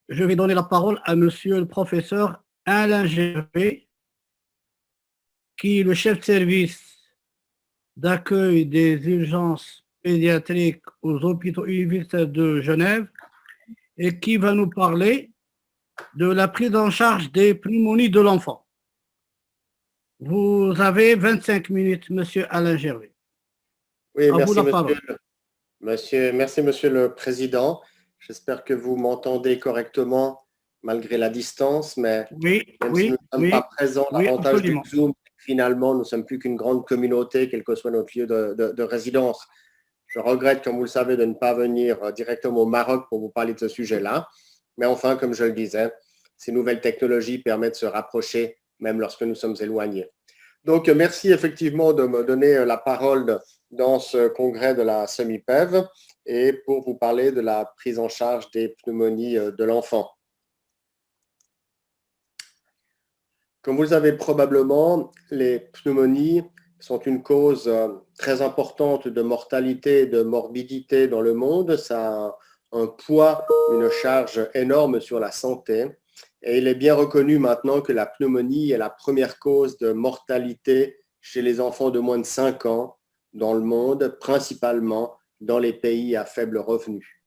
Je vais donner la parole à monsieur le professeur Alain Gervais, qui est le chef de service d'accueil des urgences pédiatriques aux hôpitaux universitaires de Genève et qui va nous parler de la prise en charge des pneumonies de l'enfant. Vous avez 25 minutes, monsieur Alain Gervais. Oui, À vous merci la parole. merci Monsieur le Président. J'espère que vous m'entendez correctement malgré la distance, mais Oui, même si nous oui, ne sommes oui, pas présents, oui, l'avantage du absolument. Zoom, finalement, nous ne sommes plus qu'une grande communauté, quel que soit notre lieu de résidence. Je regrette, comme vous le savez, de ne pas venir directement au Maroc pour vous parler de ce sujet-là. Mais enfin, comme je le disais, ces nouvelles technologies permettent de se rapprocher même lorsque nous sommes éloignés. Donc, merci effectivement de me donner la parole dans ce congrès de la SEMIPEV et pour vous parler de la prise en charge des pneumonies de l'enfant. Comme vous le savez probablement, les pneumonies sont une cause très importante de mortalité et de morbidité dans le monde. Ça a un poids, une charge énorme sur la santé. Et il est bien reconnu maintenant que la pneumonie est la première cause de mortalité chez les enfants de moins de 5 ans dans le monde, principalement dans les pays à faible revenu.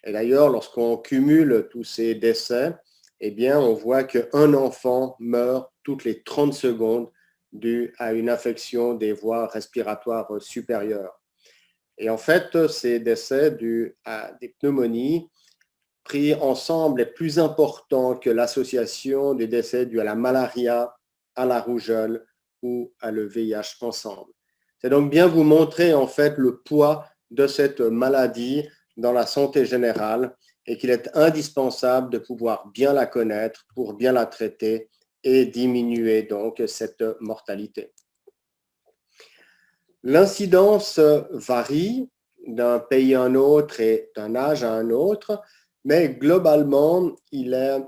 Et d'ailleurs, lorsqu'on cumule tous ces décès, eh bien, on voit qu'un enfant meurt toutes les 30 secondes dû à une infection des voies respiratoires supérieures. Et en fait, ces décès dus à des pneumonies pris ensemble est plus important que l'association des décès dus à la malaria, à la rougeole ou à le VIH ensemble. C'est donc bien vous montrer en fait le poids de cette maladie dans la santé générale et qu'il est indispensable de pouvoir bien la connaître pour bien la traiter et diminuer donc cette mortalité. L'incidence varie d'un pays à un autre et d'un âge à un autre, mais globalement, il est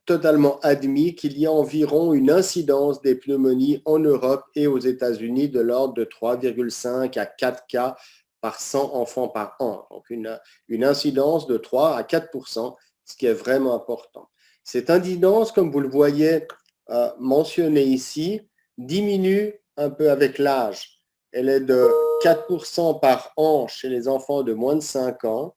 totalement admis qu'il y a environ une incidence des pneumonies en Europe et aux États-Unis de l'ordre de 3,5 à 4 cas par 100 enfants par an. Donc une incidence de 3 à 4%, ce qui est vraiment important. Cette incidence, comme vous le voyez mentionnée ici, diminue un peu avec l'âge. Elle est de 4% par an chez les enfants de moins de 5 ans,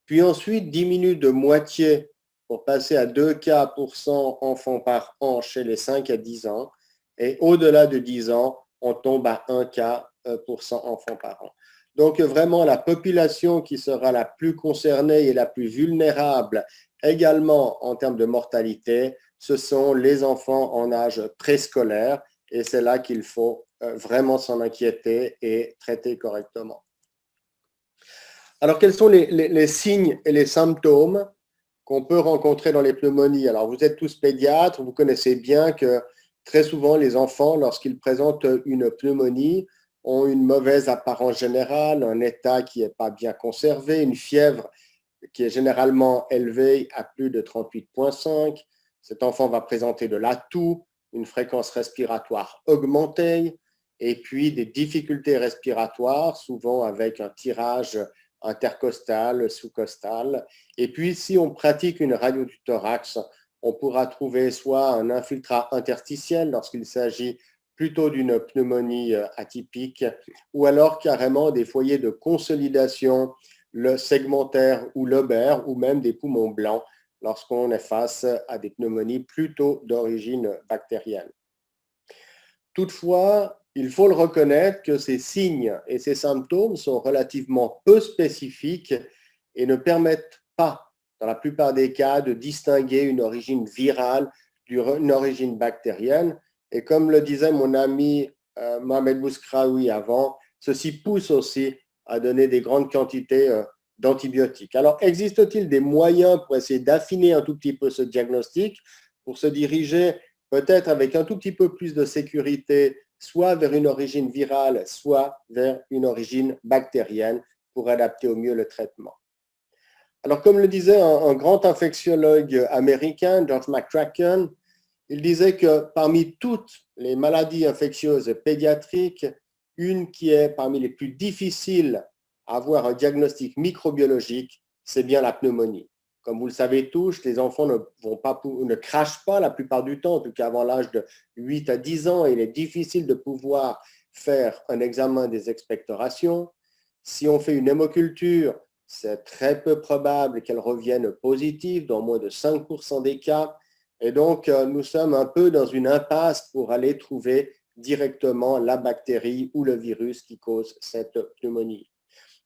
puis ensuite diminue de moitié pour passer à 2 cas pour 100 enfants par an chez les 5 à 10 ans. Et au-delà de 10 ans, on tombe à 1 cas pour 100 enfants par an. Donc vraiment, la population qui sera la plus concernée et la plus vulnérable également en termes de mortalité, ce sont les enfants en âge préscolaire. Et c'est là qu'il faut vraiment s'en inquiéter et traiter correctement. Alors, quels sont les signes et les symptômes qu'on peut rencontrer dans les pneumonies? Alors, vous êtes tous pédiatres, vous connaissez bien que très souvent, les enfants, lorsqu'ils présentent une pneumonie, ont une mauvaise apparence générale, un état qui n'est pas bien conservé, une fièvre qui est généralement élevée à plus de 38,5. Cet enfant va présenter de la toux, une fréquence respiratoire augmentée, et puis des difficultés respiratoires, souvent avec un tirage intercostal, sous-costal. Et puis, si on pratique une radio du thorax, on pourra trouver soit un infiltrat interstitiel lorsqu'il s'agit plutôt d'une pneumonie atypique, ou alors carrément des foyers de consolidation, le segmentaire ou lobaire, ou même des poumons blancs lorsqu'on est face à des pneumonies plutôt d'origine bactérienne. Toutefois, il faut le reconnaître que ces signes et ces symptômes sont relativement peu spécifiques et ne permettent pas, dans la plupart des cas, de distinguer une origine virale d'une origine bactérienne. Et comme le disait mon ami Mohamed Bouskraoui avant, ceci pousse aussi à donner des grandes quantités d'antibiotiques. Alors, existe-t-il des moyens pour essayer d'affiner un tout petit peu ce diagnostic, pour se diriger peut-être avec un tout petit peu plus de sécurité, soit vers une origine virale, soit vers une origine bactérienne pour adapter au mieux le traitement? Alors, comme le disait un grand infectiologue américain, George McCracken, il disait que parmi toutes les maladies infectieuses pédiatriques, une qui est parmi les plus difficiles à avoir un diagnostic microbiologique, c'est bien la pneumonie. comme vous le savez tous, les enfants ne crachent pas la plupart du temps, en tout cas avant l'âge de 8 à 10 ans. Il est difficile de pouvoir faire un examen des expectorations. Si on fait une hémoculture, c'est très peu probable qu'elle revienne positive dans moins de 5% des cas. Et donc, nous sommes un peu dans une impasse pour aller trouver directement la bactérie ou le virus qui cause cette pneumonie.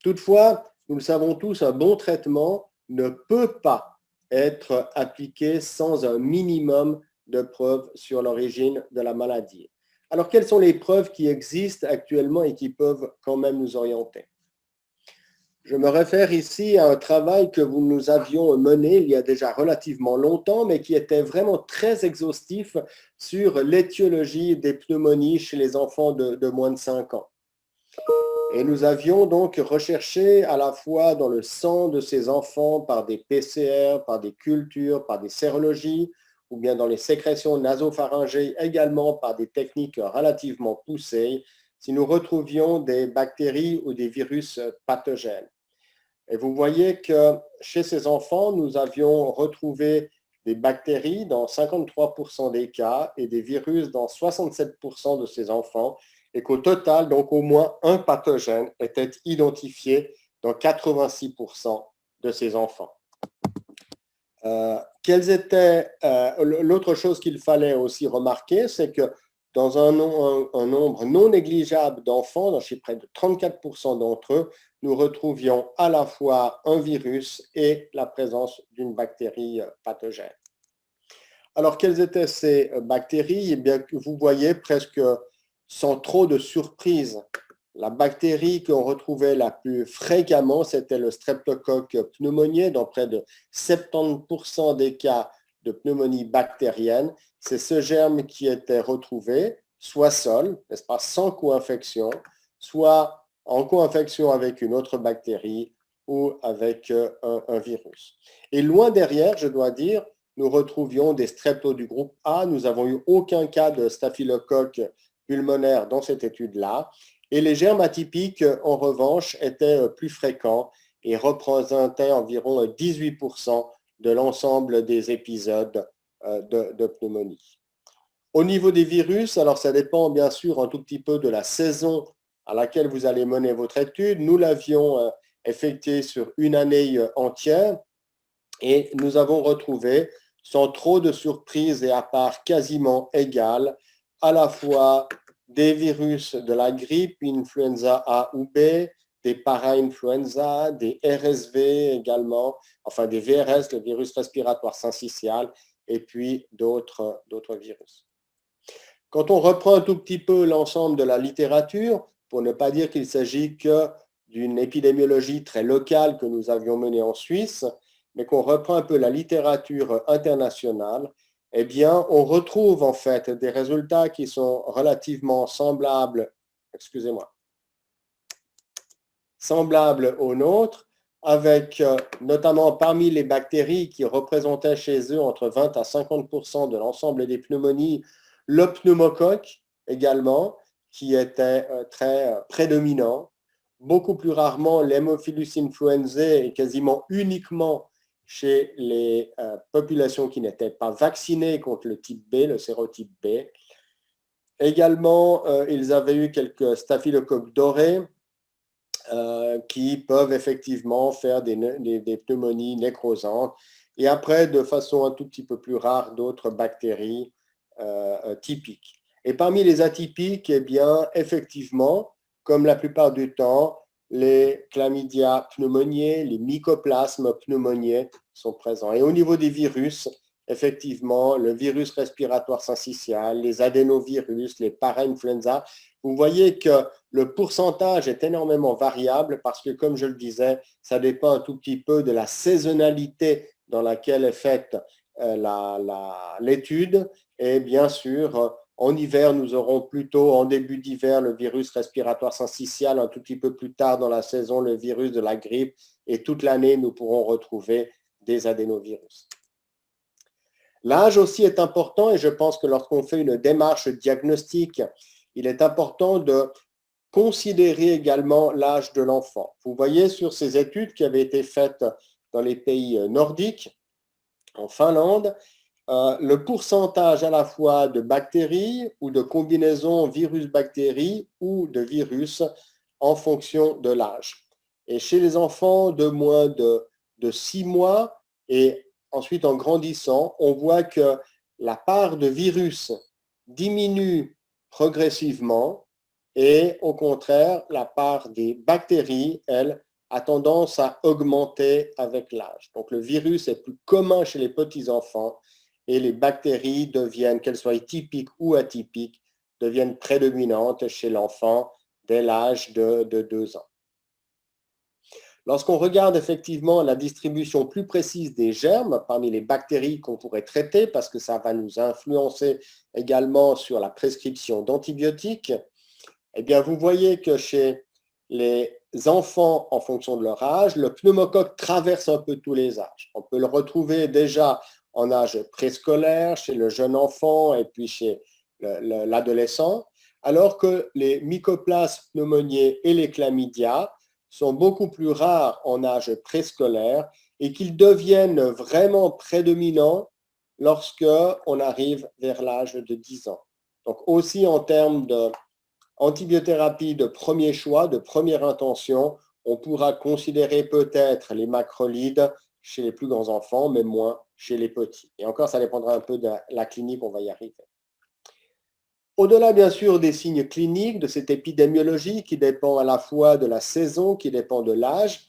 Toutefois, nous le savons tous, un bon traitement ne peut pas être appliqué sans un minimum de preuves sur l'origine de la maladie. Alors, quelles sont les preuves qui existent actuellement et qui peuvent quand même nous orienter? Je me réfère ici à un travail que nous avions mené il y a déjà relativement longtemps, mais qui était vraiment très exhaustif sur l'étiologie des pneumonies chez les enfants de moins de 5 ans. Et nous avions donc recherché à la fois dans le sang de ces enfants par des PCR, par des cultures, par des sérologies, ou bien dans les sécrétions nasopharyngées également par des techniques relativement poussées, si nous retrouvions des bactéries ou des virus pathogènes. Et vous voyez que chez ces enfants, nous avions retrouvé des bactéries dans 53% des cas et des virus dans 67% de ces enfants, et qu'au total, donc au moins un pathogène était identifié dans 86% de ces enfants. L'autre chose qu'il fallait aussi remarquer, c'est que dans un nombre non négligeable d'enfants, chez près de 34% d'entre eux, nous retrouvions à la fois un virus et la présence d'une bactérie pathogène. Alors, quelles étaient ces bactéries? Eh bien, vous voyez presque sans trop de surprise, la bactérie qu'on retrouvait la plus fréquemment, c'était le streptocoque pneumoniae dans près de 70% des cas de pneumonie bactérienne. C'est ce germe qui était retrouvé, soit seul, n'est-ce pas, sans co-infection, soit en co-infection avec une autre bactérie ou avec un virus. Et loin derrière, je dois dire, nous retrouvions des streptos du groupe A. Nous n'avons eu aucun cas de staphylocoque pulmonaire dans cette étude-là. Et les germes atypiques, en revanche, étaient plus fréquents et représentaient environ 18% de l'ensemble des épisodes de pneumonie. Au niveau des virus, alors ça dépend bien sûr un tout petit peu de la saison à laquelle vous allez mener votre étude. Nous l'avions effectuée sur une année entière et nous avons retrouvé, sans trop de surprises et à part quasiment égales, à la fois des virus de la grippe, influenza A ou B, des para-influenza, des RSV également, enfin des VRS, le virus respiratoire syncytial, et puis d'autres virus. Quand on reprend un tout petit peu l'ensemble de la littérature, pour ne pas dire qu'il s'agit que d'une épidémiologie très locale que nous avions menée en Suisse, mais qu'on reprend un peu la littérature internationale, eh bien, on retrouve en fait des résultats qui sont relativement semblables aux nôtres, avec notamment parmi les bactéries qui représentaient chez eux entre 20 à 50% de l'ensemble des pneumonies, le pneumocoque également, qui était très prédominant, beaucoup plus rarement l'Haemophilus influenzae et quasiment uniquement chez les populations qui n'étaient pas vaccinées contre le type B, le sérotype B. Également, ils avaient eu quelques staphylocoques dorés qui peuvent effectivement faire des pneumonies nécrosantes. Et après, de façon un tout petit peu plus rare, d'autres bactéries typiques. Et parmi les atypiques, eh bien, effectivement, comme la plupart du temps, les chlamydia pneumoniae, les mycoplasmes pneumoniae sont présents. Et au niveau des virus, effectivement, le virus respiratoire syncytial, les adénovirus, les para-influenza, vous voyez que le pourcentage est énormément variable parce que, comme je le disais, ça dépend un tout petit peu de la saisonnalité dans laquelle est faite l'étude. Et bien sûr, en hiver, nous aurons plutôt, en début d'hiver, le virus respiratoire syncytial, un tout petit peu plus tard dans la saison, le virus de la grippe, et toute l'année, nous pourrons retrouver des adénovirus. L'âge aussi est important et je pense que lorsqu'on fait une démarche diagnostique, il est important de considérer également l'âge de l'enfant. Vous voyez sur ces études qui avaient été faites dans les pays nordiques, en Finlande, le pourcentage à la fois de bactéries ou de combinaisons virus-bactéries ou de virus en fonction de l'âge. Et chez les enfants de moins de 6 mois et ensuite en grandissant, on voit que la part de virus diminue progressivement et au contraire, la part des bactéries, elle, a tendance à augmenter avec l'âge. Donc le virus est plus commun chez les petits-enfants et les bactéries deviennent, qu'elles soient typiques ou atypiques, deviennent prédominantes chez l'enfant dès l'âge de 2 ans. Lorsqu'on regarde effectivement la distribution plus précise des germes parmi les bactéries qu'on pourrait traiter, parce que ça va nous influencer également sur la prescription d'antibiotiques, eh bien vous voyez que chez les enfants, en fonction de leur âge, le pneumocoque traverse un peu tous les âges. On peut le retrouver déjà en âge préscolaire, chez le jeune enfant et puis chez l'adolescent, alors que les mycoplasmes pneumoniae et les chlamydia sont beaucoup plus rares en âge préscolaire et qu'ils deviennent vraiment prédominants lorsque on arrive vers l'âge de 10 ans. Donc aussi en termes d'antibiothérapie de premier choix, de première intention, on pourra considérer peut-être les macrolides chez les plus grands enfants, mais moins chez les petits. Et encore, ça dépendra un peu de la clinique, on va y arriver. Au-delà, bien sûr, des signes cliniques, de cette épidémiologie qui dépend à la fois de la saison, qui dépend de l'âge,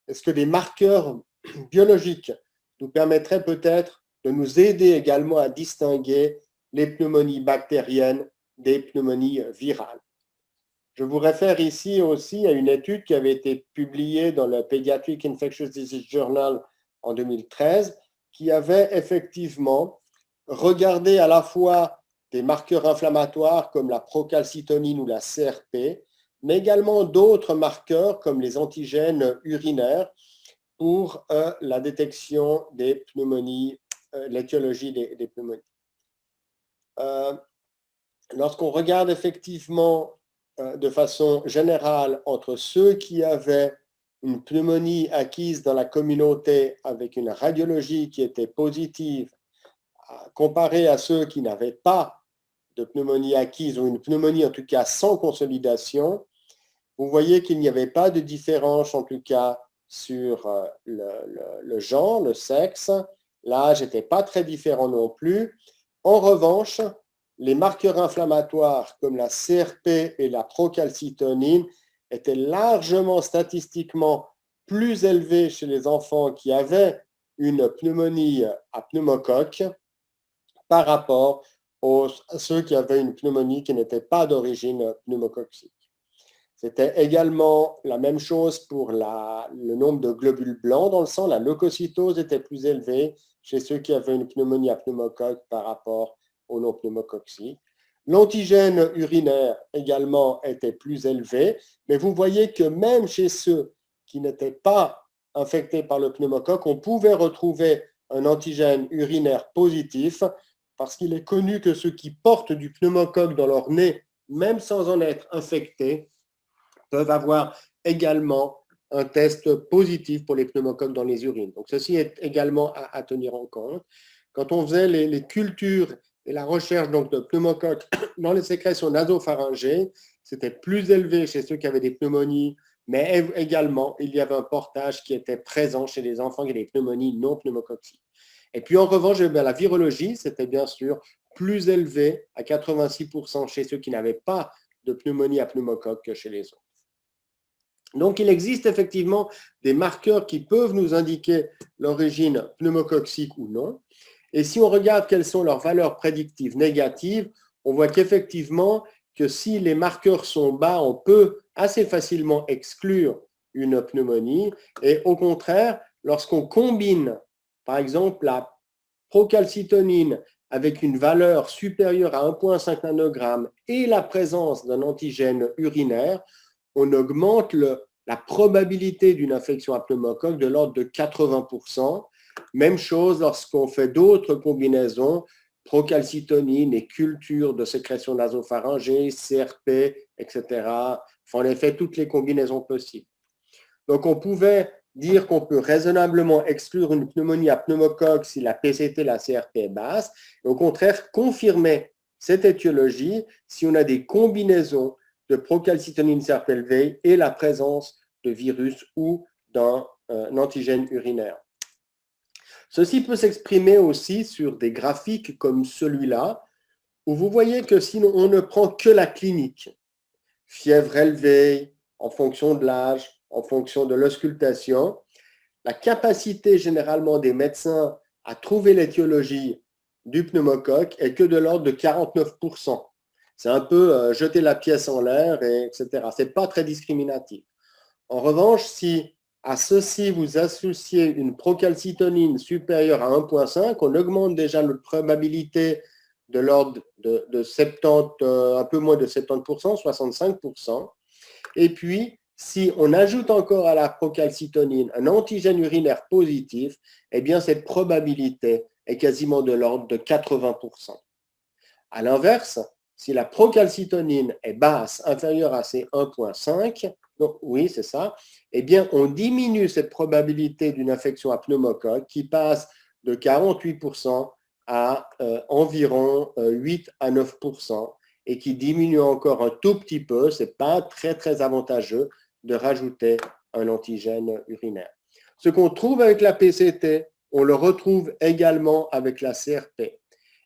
est-ce que des marqueurs biologiques nous permettraient peut-être de nous aider également à distinguer les pneumonies bactériennes des pneumonies virales? Je vous réfère ici aussi à une étude qui avait été publiée dans le Pediatric Infectious Disease Journal en 2013, qui avait effectivement regardé à la fois des marqueurs inflammatoires comme la procalcitonine ou la CRP, mais également d'autres marqueurs comme les antigènes urinaires pour la détection des pneumonies, l'étiologie des pneumonies. Lorsqu'on regarde effectivement de façon générale entre ceux qui avaient une pneumonie acquise dans la communauté avec une radiologie qui était positive, comparé à ceux qui n'avaient pas de pneumonie acquise ou une pneumonie en tout cas sans consolidation, vous voyez qu'il n'y avait pas de différence en tout cas sur le genre, le sexe, l'âge n'était pas très différent non plus. En revanche, les marqueurs inflammatoires comme la CRP et la procalcitonine étaient largement statistiquement plus élevés chez les enfants qui avaient une pneumonie à pneumocoque par rapport à ceux qui avaient une pneumonie qui n'était pas d'origine pneumococcique. C'était également la même chose pour le nombre de globules blancs dans le sang. La leucocytose était plus élevée chez ceux qui avaient une pneumonie à pneumocoque par rapport aux non pneumococciques. L'antigène urinaire également était plus élevé, mais vous voyez que même chez ceux qui n'étaient pas infectés par le pneumocoque, on pouvait retrouver un antigène urinaire positif parce qu'il est connu que ceux qui portent du pneumocoque dans leur nez, même sans en être infectés, peuvent avoir également un test positif pour les pneumocoques dans les urines. Donc, ceci est également à tenir en compte. Quand on faisait les cultures et la recherche donc, de pneumocoques dans les sécrétions nasopharyngées, c'était plus élevé chez ceux qui avaient des pneumonies, mais également, il y avait un portage qui était présent chez les enfants qui avaient des pneumonies non pneumococciques. Et puis, en revanche, la virologie, c'était bien sûr plus élevé à 86% chez ceux qui n'avaient pas de pneumonie à pneumocoque que chez les autres. Donc, il existe effectivement des marqueurs qui peuvent nous indiquer l'origine pneumococcique ou non. Et si on regarde quelles sont leurs valeurs prédictives négatives, on voit qu'effectivement, que si les marqueurs sont bas, on peut assez facilement exclure une pneumonie. Et au contraire, lorsqu'on combine, par exemple, la procalcitonine avec une valeur supérieure à 1,5 nanogramme et la présence d'un antigène urinaire, on augmente la probabilité d'une infection à pneumocoque de l'ordre de 80%. Même chose lorsqu'on fait d'autres combinaisons, procalcitonine et culture de sécrétion nasopharyngée, CRP, etc. Enfin, on a fait toutes les combinaisons possibles. Donc, on pouvait dire qu'on peut raisonnablement exclure une pneumonie à pneumocoque si la PCT, la CRP est basse, et au contraire confirmer cette étiologie si on a des combinaisons de procalcitonine CRP élevée et la présence de virus ou d'un antigène urinaire. Ceci peut s'exprimer aussi sur des graphiques comme celui-là, où vous voyez que si on ne prend que la clinique, fièvre élevée en fonction de l'âge, en fonction de l'auscultation, la capacité généralement des médecins à trouver l'étiologie du pneumocoque est que de l'ordre de 49%. C'est un peu jeter la pièce en l'air, etc. Ce n'est pas très discriminatif. En revanche, si à ceci vous associez une procalcitonine supérieure à 1,5, on augmente déjà notre probabilité de l'ordre de 70, un peu moins de 70%, 65%. Et puis, si on ajoute encore à la procalcitonine un antigène urinaire positif, eh bien cette probabilité est quasiment de l'ordre de 80%. À l'inverse, si la procalcitonine est basse, inférieure à ces 1,5, donc oui, c'est ça, eh bien on diminue cette probabilité d'une infection à pneumocoque qui passe de 48% à environ 8 à 9% et qui diminue encore un tout petit peu, ce n'est pas très très avantageux de rajouter un antigène urinaire. Ce qu'on trouve avec la PCT, on le retrouve également avec la CRP.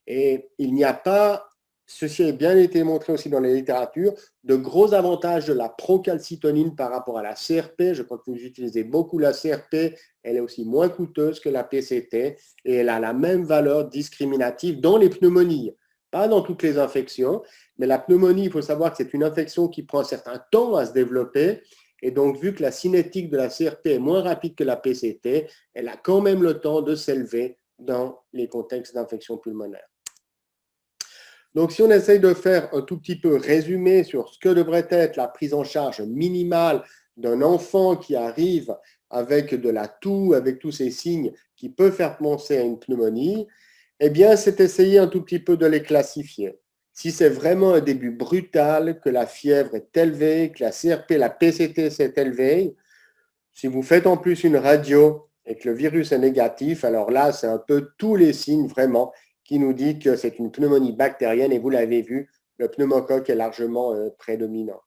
Et il n'y a pas, ceci a bien été montré aussi dans les littératures, de gros avantages de la procalcitonine par rapport à la CRP. Je crois que vous utilisez beaucoup la CRP, elle est aussi moins coûteuse que la PCT et elle a la même valeur discriminative dans les pneumonies. Pas dans toutes les infections, mais la pneumonie, il faut savoir que c'est une infection qui prend un certain temps à se développer. Et donc, vu que la cinétique de la CRP est moins rapide que la PCT, elle a quand même le temps de s'élever dans les contextes d'infection pulmonaire. Donc, si on essaye de faire un tout petit peu résumé sur ce que devrait être la prise en charge minimale d'un enfant qui arrive avec de la toux, avec tous ces signes qui peuvent faire penser à une pneumonie, eh bien, c'est essayer un tout petit peu de les classifier. Si c'est vraiment un début brutal, que la fièvre est élevée, que la CRP, la PCT s'est élevée, si vous faites en plus une radio et que le virus est négatif, alors là, c'est un peu tous les signes vraiment qui nous disent que c'est une pneumonie bactérienne et vous l'avez vu, le pneumocoque est largement prédominant.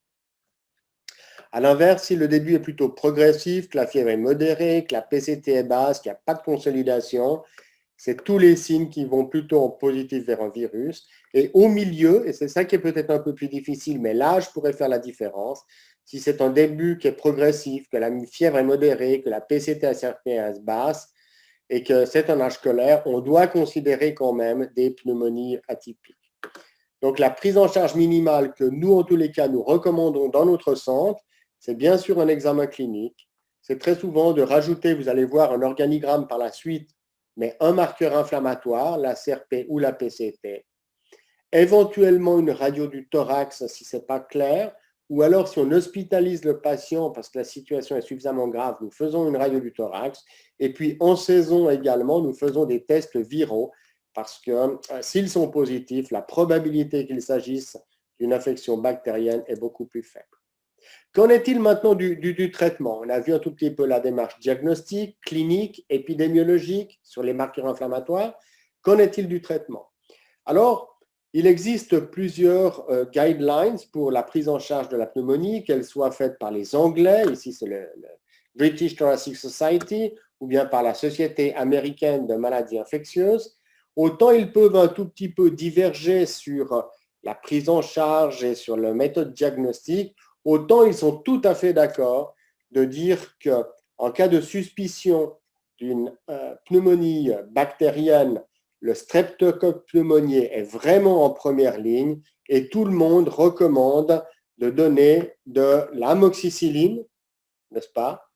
À l'inverse, si le début est plutôt progressif, que la fièvre est modérée, que la PCT est basse, qu'il n'y a pas de consolidation, c'est tous les signes qui vont plutôt en positif vers un virus. Et au milieu, et c'est ça qui est peut-être un peu plus difficile, mais l'âge pourrait faire la différence, si c'est un début qui est progressif, que la fièvre est modérée, que la PCT est basse, et que c'est un âge scolaire, on doit considérer quand même des pneumonies atypiques. Donc la prise en charge minimale que nous, en tous les cas, nous recommandons dans notre centre, c'est bien sûr un examen clinique. C'est très souvent de rajouter, vous allez voir un organigramme par la suite, mais un marqueur inflammatoire, la CRP ou la PCT. Éventuellement une radio du thorax si ce n'est pas clair, ou alors si on hospitalise le patient parce que la situation est suffisamment grave, nous faisons une radio du thorax. Et puis en saison également, nous faisons des tests viraux parce que s'ils sont positifs, la probabilité qu'il s'agisse d'une infection bactérienne est beaucoup plus faible. Qu'en est-il maintenant du traitement? On a vu un tout petit peu la démarche diagnostique, clinique, épidémiologique sur les marqueurs inflammatoires. Qu'en est-il du traitement? Alors, il existe plusieurs guidelines pour la prise en charge de la pneumonie, qu'elles soient faites par les Anglais, ici c'est le British Thoracic Society, ou bien par la Société américaine de maladies infectieuses. Autant ils peuvent un tout petit peu diverger sur la prise en charge et sur la méthode diagnostique, autant ils sont tout à fait d'accord de dire qu'en cas de suspicion d'une pneumonie bactérienne, le streptocoque pneumoniae est vraiment en première ligne et tout le monde recommande de donner de l'amoxicilline, n'est-ce pas,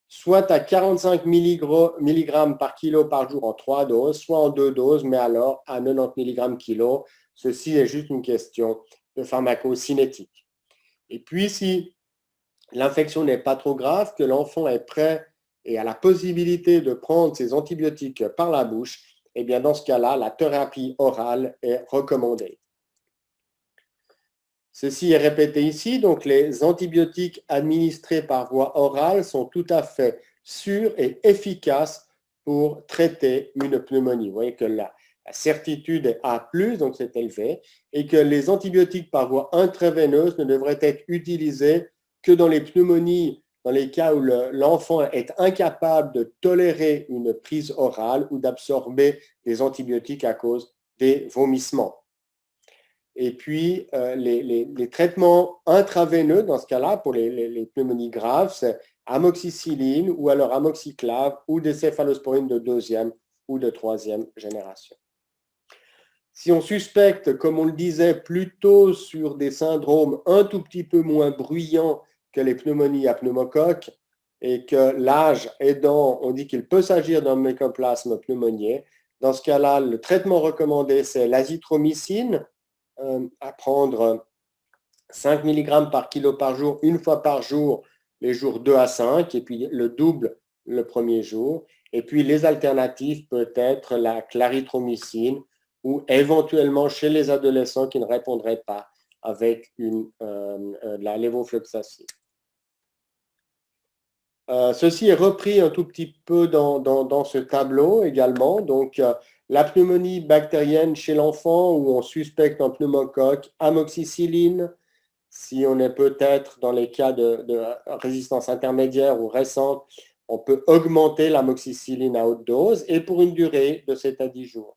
soit à 45 mg par kilo par jour en 3 doses, soit en 2 doses, mais alors à 90 mg kilo. Ceci est juste une question de pharmacocinétique. Et puis, si l'infection n'est pas trop grave, que l'enfant est prêt et a la possibilité de prendre ses antibiotiques par la bouche, eh bien, dans ce cas-là, la thérapie orale est recommandée. Ceci est répété ici, donc les antibiotiques administrés par voie orale sont tout à fait sûre et efficace pour traiter une pneumonie. Vous voyez que la certitude est A+, donc c'est élevé, et que les antibiotiques par voie intraveineuse ne devraient être utilisés que dans les pneumonies, dans les cas où l'enfant est incapable de tolérer une prise orale ou d'absorber des antibiotiques à cause des vomissements. Et puis, les traitements intraveineux, dans ce cas-là, pour les pneumonies graves, c'est amoxicilline ou alors amoxiclave ou des céphalosporines de deuxième ou de troisième génération. Si on suspecte, comme on le disait, plutôt sur des syndromes un tout petit peu moins bruyants que les pneumonies à pneumocoque et que l'âge aidant, on dit qu'il peut s'agir d'un mycoplasme pneumoniae, dans ce cas-là, le traitement recommandé, c'est l'azithromycine, à prendre 5 mg par kilo par jour, une fois par jour, les jours 2 à 5, et puis le double le premier jour. Et puis les alternatives peut être la clarithromycine ou éventuellement chez les adolescents qui ne répondraient pas avec la lévofloxacine. Ceci est repris un tout petit peu dans ce tableau également. Donc, la pneumonie bactérienne chez l'enfant où on suspecte un pneumocoque, amoxicilline. Si on est peut-être dans les cas de résistance intermédiaire ou récente, on peut augmenter l'amoxicilline à haute dose et pour une durée de 7 à 10 jours.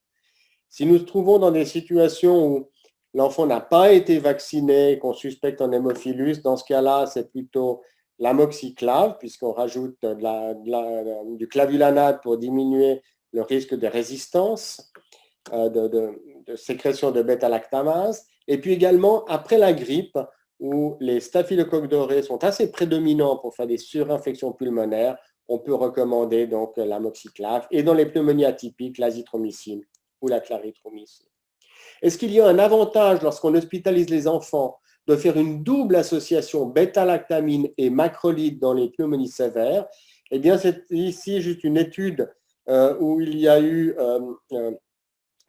Si nous nous trouvons dans des situations où l'enfant n'a pas été vacciné, qu'on suspecte un hémophilus, dans ce cas-là, c'est plutôt l'amoxiclave, puisqu'on rajoute du clavulanate pour diminuer le risque de résistance, de sécrétion de bêta-lactamase. Et puis également, après la grippe, où les staphylocoques dorés sont assez prédominants pour faire des surinfections pulmonaires, on peut recommander donc l'amoxiclave. Et dans les pneumonies atypiques, l'azithromycine ou la clarithromycine. Est-ce qu'il y a un avantage lorsqu'on hospitalise les enfants de faire une double association bêta-lactamine et macrolide dans les pneumonies sévères? Eh bien, c'est ici juste une étude où il y a eu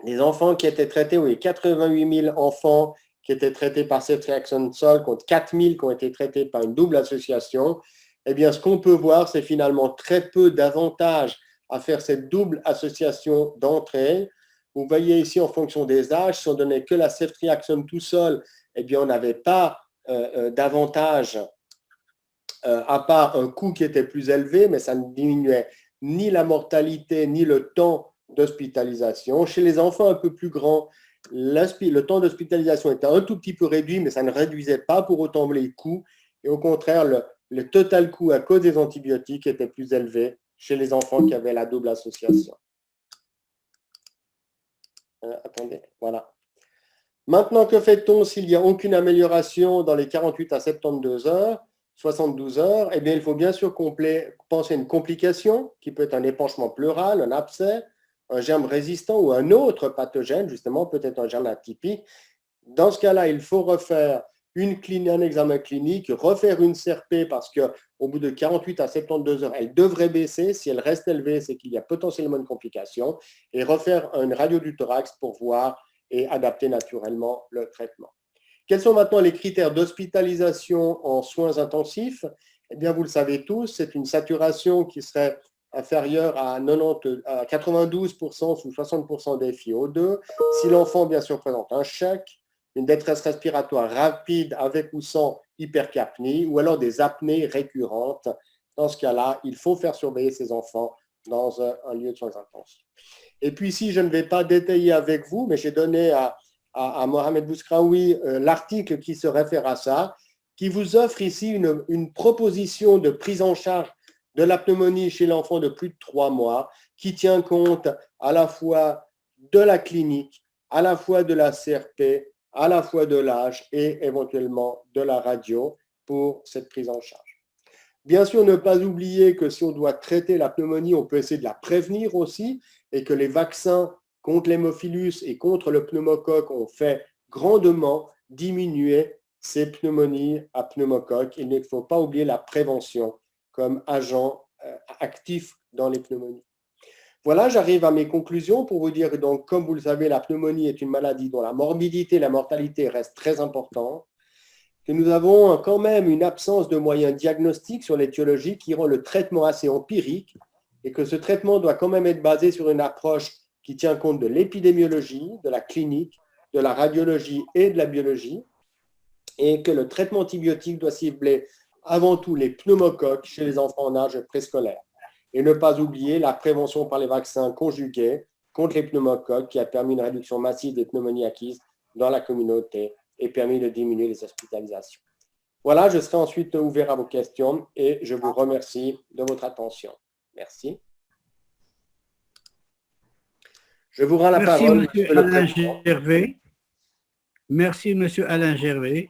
des enfants qui étaient traités, où il y a 88 000 enfants qui étaient traités par ceftriaxone-sol contre 4 000 qui ont été traités par une double association. Eh bien, ce qu'on peut voir, c'est finalement très peu d'avantages à faire cette double association d'entrée. Vous voyez ici, en fonction des âges, si on donnait que la ceftriaxone tout seul, eh bien, on n'avait pas d'avantage à part un coût qui était plus élevé, mais ça ne diminuait ni la mortalité, ni le temps d'hospitalisation. Chez les enfants un peu plus grands, le temps d'hospitalisation était un tout petit peu réduit, mais ça ne réduisait pas pour autant les coûts. Et au contraire, le total coût à cause des antibiotiques était plus élevé chez les enfants qui avaient la double association. Attendez, voilà. Maintenant, que fait-on s'il n'y a aucune amélioration dans les 48 à 72 heures, 72 heures? Eh bien, il faut bien sûr penser à une complication qui peut être un épanchement pleural, un abcès, un germe résistant ou un autre pathogène, justement, peut-être un germe atypique. Dans ce cas-là, il faut refaire un examen clinique, refaire une CRP parce qu'au bout de 48 à 72 heures, elle devrait baisser. Si elle reste élevée, c'est qu'il y a potentiellement une complication. Et refaire une radio du thorax pour voir et adapter naturellement le traitement. Quels sont maintenant les critères d'hospitalisation en soins intensifs? Eh bien, vous le savez tous, c'est une saturation qui serait inférieure à 92% sous 60% des FiO2. Si l'enfant, bien sûr, présente un choc, une détresse respiratoire rapide avec ou sans hypercapnie, ou alors des apnées récurrentes. Dans ce cas-là, il faut faire surveiller ces enfants dans un lieu de soins intensifs. Et puis ici, je ne vais pas détailler avec vous, mais j'ai donné à Mohamed Bouskraoui l'article qui se réfère à ça, qui vous offre ici une proposition de prise en charge de la pneumonie chez l'enfant de plus de 3 mois, qui tient compte à la fois de la clinique, à la fois de la CRP, à la fois de l'âge et éventuellement de la radio pour cette prise en charge. Bien sûr, ne pas oublier que si on doit traiter la pneumonie, on peut essayer de la prévenir aussi et que les vaccins contre l'hémophilus et contre le pneumocoque ont fait grandement diminuer ces pneumonies à pneumocoque. Il ne faut pas oublier la prévention comme agent actif dans les pneumonies. Voilà, j'arrive à mes conclusions pour vous dire, donc, comme vous le savez, la pneumonie est une maladie dont la morbidité et la mortalité restent très importantes. que nous avons quand même une absence de moyens diagnostiques sur l'étiologie qui rend le traitement assez empirique et que ce traitement doit quand même être basé sur une approche qui tient compte de l'épidémiologie, de la clinique, de la radiologie et de la biologie, et que le traitement antibiotique doit cibler avant tout les pneumocoques chez les enfants en âge préscolaire. Et ne pas oublier la prévention par les vaccins conjugués contre les pneumocoques qui a permis une réduction massive des pneumonies acquises dans la communauté et permis de diminuer les hospitalisations. Voilà, je serai ensuite ouvert à vos questions et je vous remercie de votre attention. Merci. Je vous rends la Merci, parole, Monsieur Monsieur le Alain Président. Gervais. Merci, Monsieur Alain Gervais.